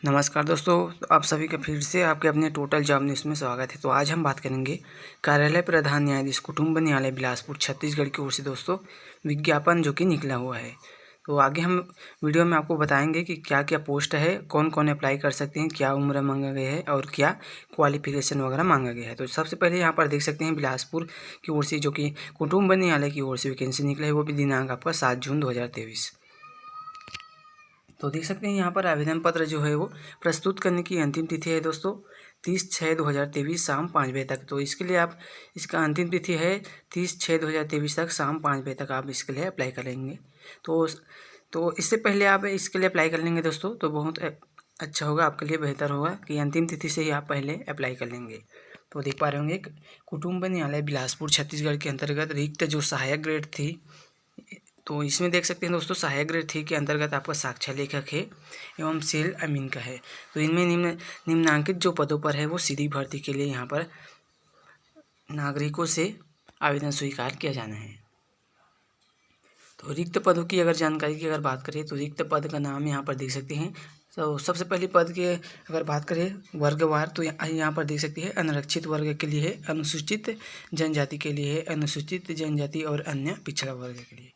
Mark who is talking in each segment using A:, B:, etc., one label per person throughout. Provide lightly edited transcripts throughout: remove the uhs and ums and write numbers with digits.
A: नमस्कार दोस्तों, आप सभी का फिर से आपके अपने टोटल जॉब न्यूज़ में स्वागत है। तो आज हम बात करेंगे कार्यालय प्रधान न्यायाधीश कुटुंब न्यायालय बिलासपुर छत्तीसगढ़ की ओर से दोस्तों विज्ञापन जो कि निकला हुआ है। तो आगे हम वीडियो में आपको बताएंगे कि क्या क्या पोस्ट है, कौन कौन अप्लाई कर सकते हैं, क्या उम्र मांगा गया है और क्या क्वालिफिकेशन वगैरह मांगा गया है। तो सबसे पहले यहाँ पर देख सकते हैं बिलासपुर की ओर से जो कि कुटुंब न्यायालय की ओर से वैकेंसी निकला है, वो भी दिनांक आपका 7 जून 2023। तो देख सकते हैं यहाँ पर आवेदन पत्र जो है वो प्रस्तुत करने की अंतिम तिथि है दोस्तों 30/6/2023 शाम 5 बजे तक। तो इसके लिए आप इसका अंतिम तिथि है 30/6/2023 तक शाम 5 बजे तक आप इसके लिए अप्लाई कर लेंगे। तो इससे पहले आप इसके लिए अप्लाई कर लेंगे दोस्तों तो बहुत अच्छा होगा, आपके लिए बेहतर होगा कि अंतिम तिथि से ही आप पहले अप्लाई कर लेंगे। तो देख पा रहे होंगे कुटुंब न्यायालय बिलासपुर छत्तीसगढ़ के अंतर्गत रिक्त जो सहायक ग्रेड थी, तो इसमें देख सकते हैं दोस्तों सहायक ग्रेड थी के अंतर्गत आपका साक्ष्य लेखक है एवं सेल अमीन का है। तो इनमें निम्नांकित जो पदों पर है वो सीधी भर्ती के लिए यहाँ पर नागरिकों से आवेदन स्वीकार किया जाना है। तो रिक्त पदों की अगर जानकारी की अगर बात करें तो रिक्त पद का नाम यहाँ पर देख सकते हैं। तो सबसे पहली पद के अगर बात करें वर्गवार तो यहाँ पर देख सकते हैं अनारक्षित वर्ग के लिए है, अनुसूचित जनजाति के लिए है, अनुसूचित जनजाति और अन्य पिछड़ा वर्ग के लिए।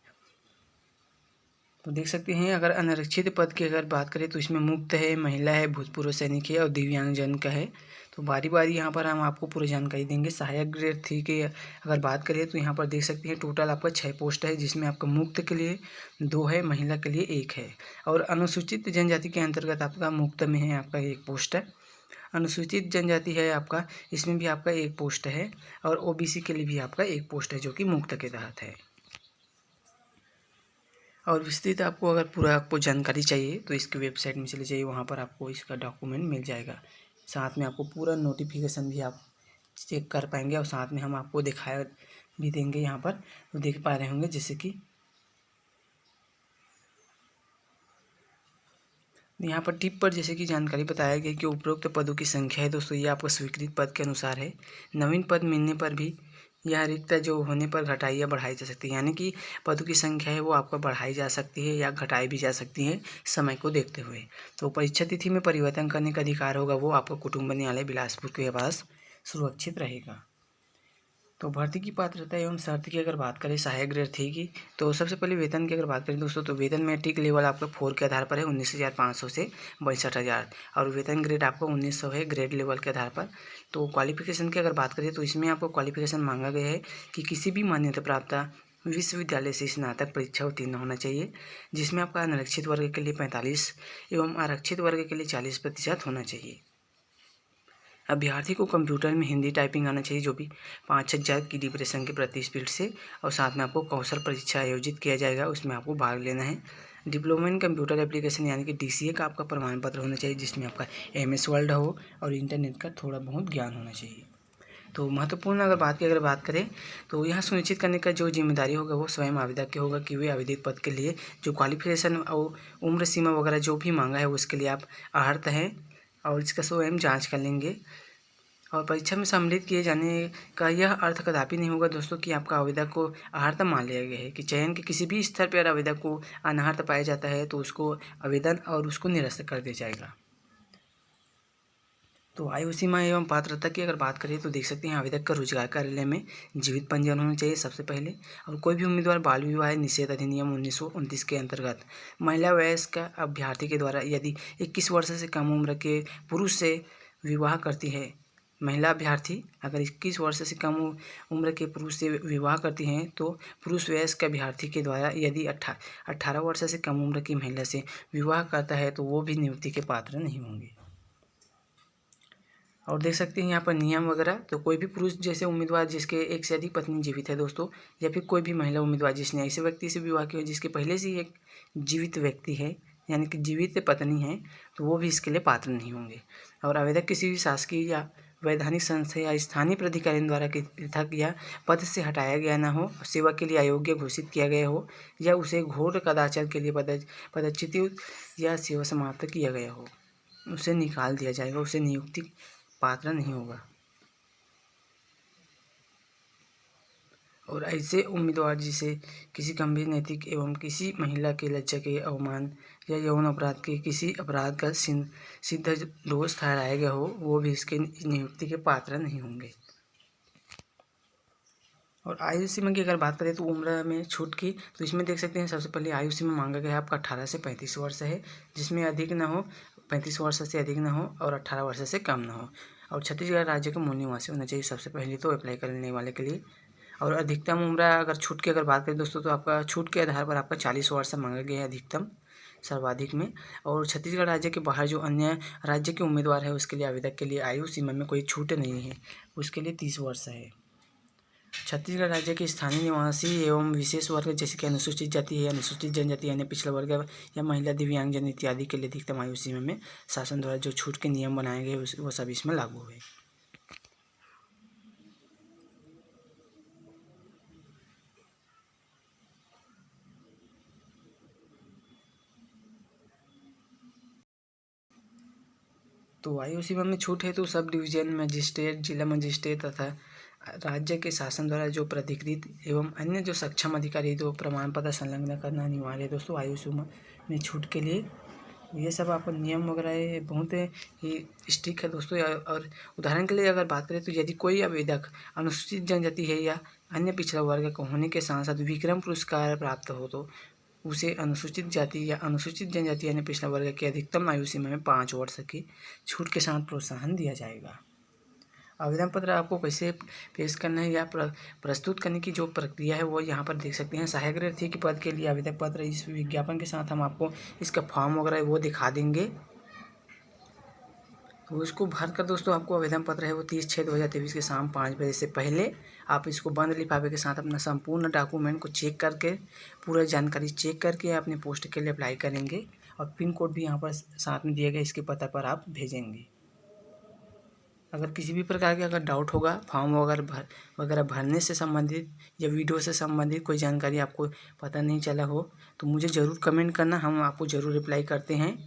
A: तो देख सकते हैं अगर अनारक्षित पद की अगर बात करें तो इसमें मुक्त है, महिला है, भूतपूर्व सैनिक है और दिव्यांगजन का है। तो बारी बारी यहाँ पर हम आपको पूरी जानकारी देंगे। सहायक ग्रेड 3 के अगर बात करें तो यहाँ पर देख सकते हैं टोटल आपका 6 पोस्ट है, जिसमें आपका मुक्त के लिए 2 है, महिला के लिए 1 है और अनुसूचित जनजाति के अंतर्गत आपका मुक्त में है आपका 1 पोस्ट है। अनुसूचित जनजाति है आपका, इसमें भी आपका 1 पोस्ट है और OBC के लिए भी आपका 1 पोस्ट है जो कि मुक्त के तहत है। और विस्तृत आपको अगर पूरा आपको जानकारी चाहिए तो इसकी वेबसाइट में चले जाइए, वहाँ पर आपको इसका डॉक्यूमेंट मिल जाएगा। साथ में आपको पूरा नोटिफिकेशन भी आप चेक कर पाएंगे और साथ में हम आपको दिखाया भी देंगे यहाँ पर। तो देख पा रहे होंगे जैसे कि यहाँ पर टिप पर जैसे कि जानकारी बताया गया कि उपरोक्त पदों की संख्या है दोस्तों ये आपको स्वीकृत पद के अनुसार है। नवीन पद मिलने पर भी यह रिक्तता जो होने पर घटाई या बढ़ाई जा सकती है, यानी कि पदों की संख्या है वो आपका बढ़ाई जा सकती है या घटाई भी जा सकती है समय को देखते हुए। तो परीक्षा तिथि में परिवर्तन करने का अधिकार होगा वो आपका कुटुंब न्यायालय बिलासपुर के पास सुरक्षित रहेगा। तो भर्ती की पात्रता एवं शर्त की अगर बात करें सहायक ग्रेड 3 की, तो सबसे पहले वेतन की अगर बात करें दोस्तों तो वेतन मैट्रिक लेवल आपका 4 के आधार पर है 19,500 से 62,000 और वेतन ग्रेड आपका 1900 है ग्रेड लेवल के आधार पर। तो क्वालिफिकेशन की अगर बात करें तो इसमें आपको क्वालिफिकेशन मांगा गया है कि किसी भी मान्यता प्राप्त विश्वविद्यालय से स्नातक परीक्षा उत्तीर्ण होना चाहिए, जिसमें आपका अनारक्षित वर्ग के लिए 45 एवं आरक्षित वर्ग के लिए 40% होना चाहिए। अभ्यर्थी को कंप्यूटर में हिंदी टाइपिंग आना चाहिए जो भी 5,000 की डिप्रेशन के प्रति स्पीड से, और साथ में आपको कौशल परीक्षा आयोजित किया जाएगा, उसमें आपको भाग लेना है। डिप्लोमा इन कंप्यूटर एप्लीकेशन यानी कि DCA का आपका प्रमाण पत्र होना चाहिए, जिसमें आपका MS वर्ड हो और इंटरनेट का थोड़ा बहुत ज्ञान होना चाहिए। तो महत्वपूर्ण अगर बात करें तो यह सुनिश्चित करने का जो जिम्मेदारी होगा वो स्वयं आवेदक की होगा कि वे आवेदित पद के लिए जो क्वालिफिकेशन और उम्र सीमा वगैरह जो भी मांगा है उसके लिए आप अर्हता हैं और इसका स्वयं जांच कर लेंगे। और परीक्षा में सम्मिलित किए जाने का यह अर्थ कदापि नहीं होगा दोस्तों कि आपका आवेदक को अनार्हता मान लिया गया है। कि चयन के किसी भी स्तर पर आवेदक को अनार्हता पाया जाता है तो उसको आवेदन और उसको निरस्त कर दिया जाएगा। तो आयु सीमा एवं पात्रता की अगर बात करें तो देख सकते हैं आवेदक का रोजगार कार्यालय में जीवित पंजीयन होना चाहिए सबसे पहले, और कोई भी उम्मीदवार बाल विवाह निषेध अधिनियम 1929 के अंतर्गत महिला वयस्क अभ्यर्थी के द्वारा यदि 21 वर्ष से कम उम्र के पुरुष से विवाह करती है, महिला अभ्यर्थी अगर 21 वर्ष से कम उम्र के पुरुष से विवाह करती हैं तो पुरुष वयस्क अभ्यर्थी के द्वारा यदि 18 वर्ष से कम उम्र की महिला से विवाह करता है तो वो भी नियुक्ति के पात्र नहीं होंगे। और देख सकते हैं यहाँ पर नियम वगैरह, तो कोई भी पुरुष जैसे उम्मीदवार जिसके एक से अधिक पत्नी जीवित है दोस्तों, या फिर कोई भी महिला उम्मीदवार जिसने ऐसे व्यक्ति से विवाह किया जिसके पहले से ही एक जीवित व्यक्ति है यानी कि जीवित पत्नी है, तो वो भी इसके लिए पात्र नहीं होंगे। और आवेदक किसी भी शासकीय या वैधानिक संस्था या स्थानीय प्राधिकारी द्वारा पृथक या पद से हटाया गया ना हो, सेवा के लिए अयोग्य घोषित किया गया हो, या उसे घोर कदाचार के लिए पदच्युति या सेवा समाप्त किया गया हो, उसे निकाल दिया जाएगा, उसे नियुक्ति पात्र नहीं होगा। और ऐसे उम्मीदवार जिसे किसी गंभीर नैतिक एवं किसी महिला की लज्जा के अवमान या यौन अपराध के किसी अपराध का सिद्ध दोष ठहराया गया हो, वो भी इसके नियुक्ति के पात्र नहीं होंगे। और आयु सीमा की अगर बात करें तो उम्र में छूट की, तो इसमें देख सकते हैं सबसे पहले आयु सीमा मांगा गया है आपका 18 से 35 वर्ष है, जिसमें अधिक ना हो, 35 वर्ष से अधिक ना हो और 18 वर्ष से कम ना हो। और छत्तीसगढ़ राज्य का मूल निवासी होना चाहिए सबसे पहले तो अप्लाई करने वाले के लिए। और अधिकतम उम्र अगर छूट की अगर बात करें दोस्तों, तो आपका छूट के आधार पर आपका 40 वर्ष मांगा गया है अधिकतम सर्वाधिक में। और छत्तीसगढ़ राज्य के बाहर जो अन्य राज्य के उम्मीदवार है उसके लिए आवेदक के लिए आयु सीमा में कोई छूट नहीं है, उसके लिए 30 वर्ष है। छत्तीसगढ़ राज्य के स्थानीय निवासी एवं विशेष वर्ग जैसे कि अनुसूचित जाति है, अनुसूचित जनजाति यानी पिछड़ा वर्ग या महिला, दिव्यांगजन इत्यादि के लिए अधिकतम आयु सीमा में शासन द्वारा जो छूट के नियम बनाए गए वो सभी इसमें लागू हुए। तो आयु सीमा में छूट है तो सब डिवीजन मजिस्ट्रेट, जिला मजिस्ट्रेट तथा राज्य के शासन द्वारा जो प्राधिकृत एवं अन्य जो सक्षम अधिकारी तो प्रमाण पत्र संलग्न करना अनिवार्य है दोस्तों आयु सीमा में छूट के लिए। ये सब आपको नियम वगैरह ये बहुत ही स्ट्रिक्ट है दोस्तों। और उदाहरण के लिए अगर बात करें तो यदि कोई आवेदक अनुसूचित जनजाति है या अन्य पिछड़ा वर्ग का होने के साथ साथ विक्रम पुरस्कार प्राप्त हो तो उसे अनुसूचित जाति या अनुसूचित जनजाति यानी पिछड़ा वर्ग की अधिकतम आयु सीमा में 5 वर्ष की छूट के साथ प्रोत्साहन दिया जाएगा। आवेदन पत्र आपको कैसे पेश करना है या प्रस्तुत करने की जो प्रक्रिया है वो यहाँ पर देख सकते हैं। सहायक अर्थी के पद के लिए आवेदन पत्र इस विज्ञापन के साथ हम आपको इसका फॉर्म वगैरह वो दिखा देंगे, तो इसको भर कर दोस्तों आपको आवेदन पत्र है वो 30/6/2023 के शाम 5 बजे से पहले आप इसको बंद लिफाफे के साथ अपना संपूर्ण डॉक्यूमेंट को चेक करके पूरा जानकारी चेक करके अपने पोस्ट के लिए अप्लाई करेंगे। और पिन कोड भी यहाँ पर साथ में दिए गए इसके पता पर आप भेजेंगे। अगर किसी भी प्रकार के अगर डाउट होगा फॉर्म वगैरह भरने से संबंधित या वीडियो से संबंधित कोई जानकारी आपको पता नहीं चला हो तो मुझे ज़रूर कमेंट करना, हम आपको ज़रूर रिप्लाई करते हैं।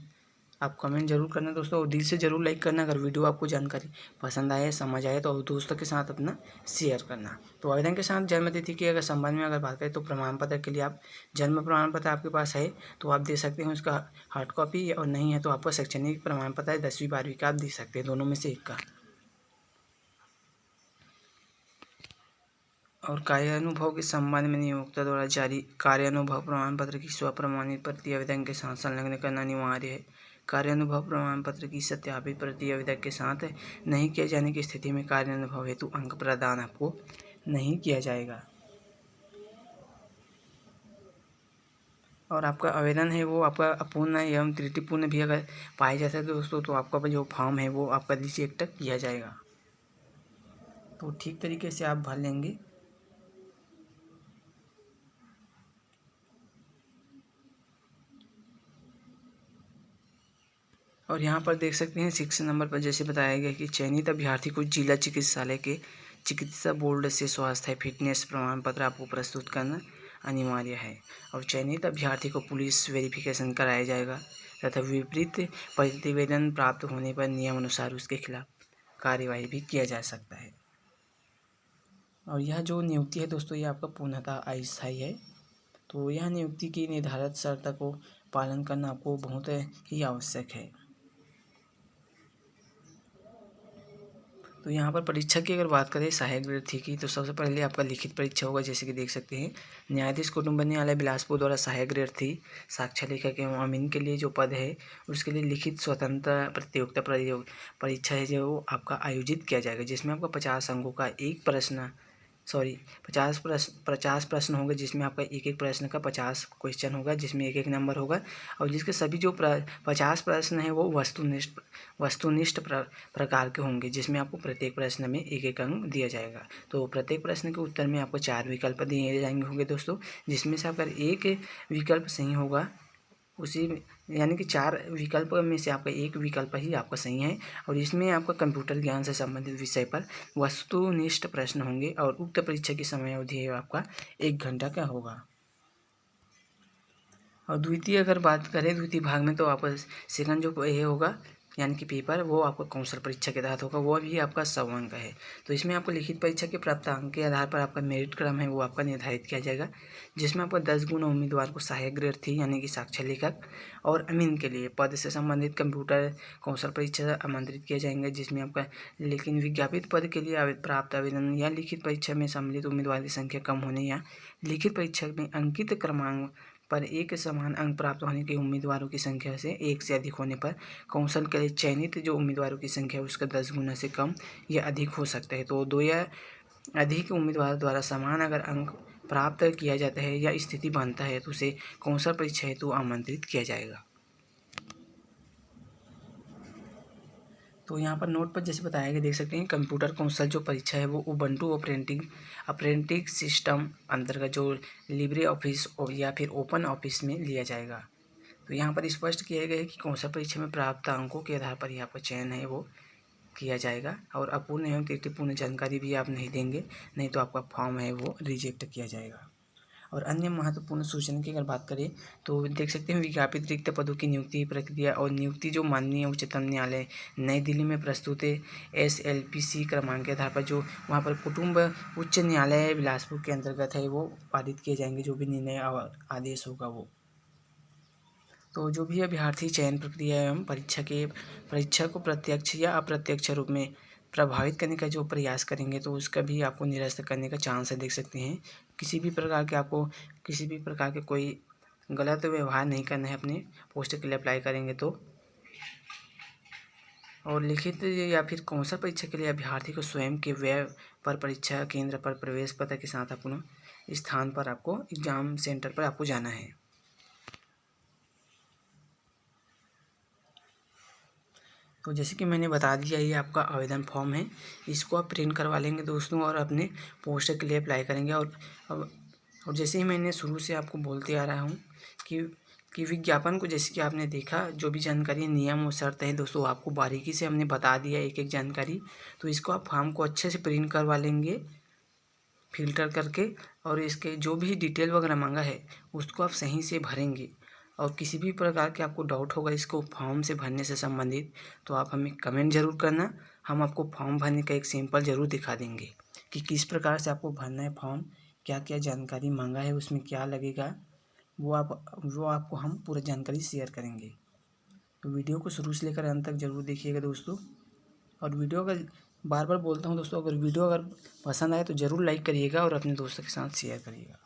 A: आप कमेंट जरूर करना दोस्तों और दिल से ज़रूर लाइक करना। अगर वीडियो आपको जानकारी पसंद आए समझ आए तो दोस्तों के साथ अपना शेयर करना। तो आवेदन के साथ जन्म तिथि की अगर संबंध में अगर बात करें तो प्रमाण पत्र के लिए आप जन्म प्रमाण पत्र आपके पास है तो आप दे सकते हैं उसका हार्ड कॉपी, और नहीं है तो आपका शैक्षणिक प्रमाण पत्र है 10वीं 12वीं का आप दे सकते हैं, दोनों में से एक का। और कार्यानुभव के संबंध में नियोक्ता द्वारा जारी कार्यानुभव प्रमाण पत्र की स्वप्रमाणित प्रति आवेदन के साथ संलग्न करना अनिवार्य है। कार्यानुभव प्रमाण पत्र की सत्यापित प्रति आवेदक के साथ नहीं किए जाने की स्थिति में कार्यानुभव हेतु अंक प्रदान आपको नहीं किया जाएगा। और आपका आवेदन है वो आपका अपूर्ण एवं त्रुटिपूर्ण भी अगर पाया जाता है दोस्तों तो आपका जो फॉर्म है वो आपका रिजेक्ट किया जाएगा। तो ठीक तरीके से आप भर लेंगे। और यहाँ पर देख सकते हैं 6 नंबर पर जैसे बताया गया कि चयनित अभ्यर्थी को जिला चिकित्सालय के चिकित्सा बोर्ड से स्वास्थ्य फिटनेस प्रमाण पत्र आपको प्रस्तुत करना अनिवार्य है। और चयनित अभ्यर्थी को पुलिस वेरिफिकेशन कराया जाएगा तथा विपरीत प्रतिवेदन प्राप्त होने पर नियमानुसार उसके खिलाफ कार्यवाही भी किया जा सकता है। और यह जो नियुक्ति है दोस्तों ये आपका पूर्णतः अस्थायी है, तो यह नियुक्ति की निर्धारित शर्त को पालन करना आपको बहुत ही आवश्यक है। तो यहाँ पर परीक्षा की अगर बात करें सहायक अर्थी की तो सबसे पहले आपका लिखित परीक्षा होगा, जैसे कि देख सकते हैं न्यायाधीश कुटुंब न्यायालय बिलासपुर द्वारा सहायक अर्थी साक्ष्य लेखक एवं अमीन के लिए जो पद है उसके लिए लिखित स्वतंत्र प्रतियोगिता परीक्षा है जो आपका आयोजित किया जाएगा, जिसमें आपका 50 अंकों का एक प्रश्न 50 प्रश्न होंगे, जिसमें आपका एक प्रश्न का 50 क्वेश्चन होगा, जिसमें एक नंबर होगा। और जिसके सभी जो 50 प्रश्न हैं वो वस्तुनिष्ठ प्रकार के होंगे, जिसमें आपको प्रत्येक प्रश्न में एक अंक दिया जाएगा। तो प्रत्येक प्रश्न के उत्तर में आपको 4 विकल्प दिए जाएंगे होंगे दोस्तों, जिसमें से अगर एक विकल्प सही होगा उसी यानी कि 4 विकल्प में से आपका एक विकल्प ही आपका सही है। और इसमें आपका कंप्यूटर ज्ञान से संबंधित विषय पर वस्तुनिष्ठ प्रश्न होंगे और उक्त परीक्षा की समय अवधि है आपका 1 घंटा का होगा। और द्वितीय अगर बात करें द्वितीय भाग में तो आपका सेकंड जो ये होगा यानी कि पेपर वो आपका कौशल परीक्षा के तहत होगा, वो भी आपका 100 अंक है। तो इसमें आपको लिखित परीक्षा के प्राप्त अंक के आधार पर आपका मेरिट क्रम है वो आपका निर्धारित किया जाएगा, जिसमें आपका 10 गुना उम्मीदवार को सहायक ग्रेड 3 यानी कि साक्षर लेखक और अमीन के लिए पद से संबंधित कंप्यूटर कौशल परीक्षा आमंत्रित किए जाएंगे, जिसमें आपका लेकिन विज्ञापित पद के लिए प्राप्त आवेदन या लिखित परीक्षा में सम्मिलित उम्मीदवार की संख्या कम होने या लिखित परीक्षा में अंकित क्रमांक पर एक समान अंक प्राप्त होने के उम्मीदवारों की संख्या से एक से अधिक होने पर कौशल के लिए चयनित जो उम्मीदवारों की संख्या है उसका 10 गुना से कम या अधिक हो सकता है। तो 2 या अधिक उम्मीदवारों द्वारा समान अगर अंक प्राप्त किया जाता है या स्थिति बनता है तो उसे कौशल परीक्षा हेतु आमंत्रित किया जाएगा। तो यहाँ पर नोट पर जैसे बताया गया देख सकते हैं, कंप्यूटर कौशल जो परीक्षा है वो उबंटू ऑपरेटिंग सिस्टम अंतर्गत जो लिब्रे ऑफिस या फिर ओपन ऑफिस में लिया जाएगा। तो यहाँ पर स्पष्ट किया गया है कि कौशल परीक्षा में प्राप्त अंकों के आधार पर ही आपका चयन है वो किया जाएगा, और अपूर्ण एवं त्रुटिपूर्ण जानकारी भी आप नहीं देंगे, नहीं तो आपका फॉर्म है वो रिजेक्ट किया जाएगा। और अन्य महत्वपूर्ण सूचना की अगर बात करें तो देख सकते हैं, विज्ञापित रिक्त पदों की नियुक्ति प्रक्रिया और नियुक्ति जो माननीय उच्चतम न्यायालय नई दिल्ली में प्रस्तुत SLPC क्रमांक के आधार पर जो वहाँ पर कुटुंब उच्च न्यायालय बिलासपुर के अंतर्गत है वो पारित किए जाएंगे, जो भी निर्णय और आदेश होगा वो। तो जो भी अभ्यर्थी चयन प्रक्रिया एवं परीक्षा को प्रत्यक्ष या अप्रत्यक्ष रूप में प्रभावित करने का जो प्रयास करेंगे तो उसका भी आपको निरस्त करने का चांस है। देख सकते हैं, किसी भी प्रकार के कोई गलत व्यवहार नहीं करना है अपने पोस्ट के लिए अप्लाई करेंगे तो। और लिखित या फिर कौशल परीक्षा के लिए अभ्यर्थी को स्वयं के व्यय पर परीक्षा केंद्र पर प्रवेश पत्र के साथ अपना स्थान पर आपको एग्जाम सेंटर पर आपको जाना है। तो जैसे कि मैंने बता दिया, ये आपका आवेदन फॉर्म है, इसको आप प्रिंट करवा लेंगे दोस्तों और अपने पोस्ट के लिए अप्लाई करेंगे। और जैसे ही मैंने शुरू से आपको बोलते आ रहा हूँ कि विज्ञापन को जैसे कि आपने देखा, जो भी जानकारी नियम और शर्त है दोस्तों आपको बारीकी से हमने बता दिया एक एक जानकारी। तो इसको आप फॉर्म को अच्छे से प्रिंट करवा लेंगे फिल्टर करके, और इसके जो भी डिटेल वगैरह मांगा है उसको आप सही से भरेंगे। और किसी भी प्रकार के आपको डाउट होगा इसको फॉर्म से भरने से संबंधित तो आप हमें कमेंट ज़रूर करना, हम आपको फॉर्म भरने का एक सैंपल ज़रूर दिखा देंगे कि किस प्रकार से आपको भरना है फॉर्म, क्या क्या जानकारी मांगा है, उसमें क्या लगेगा, वो आपको हम पूरी जानकारी शेयर करेंगे। तो वीडियो को शुरू से लेकर अंत तक ज़रूर देखिएगा दोस्तों। और वीडियो अगर बार बार बोलता हूँ दोस्तों, अगर वीडियो पसंद आए तो ज़रूर लाइक करिएगा और अपने दोस्तों के साथ शेयर करिएगा।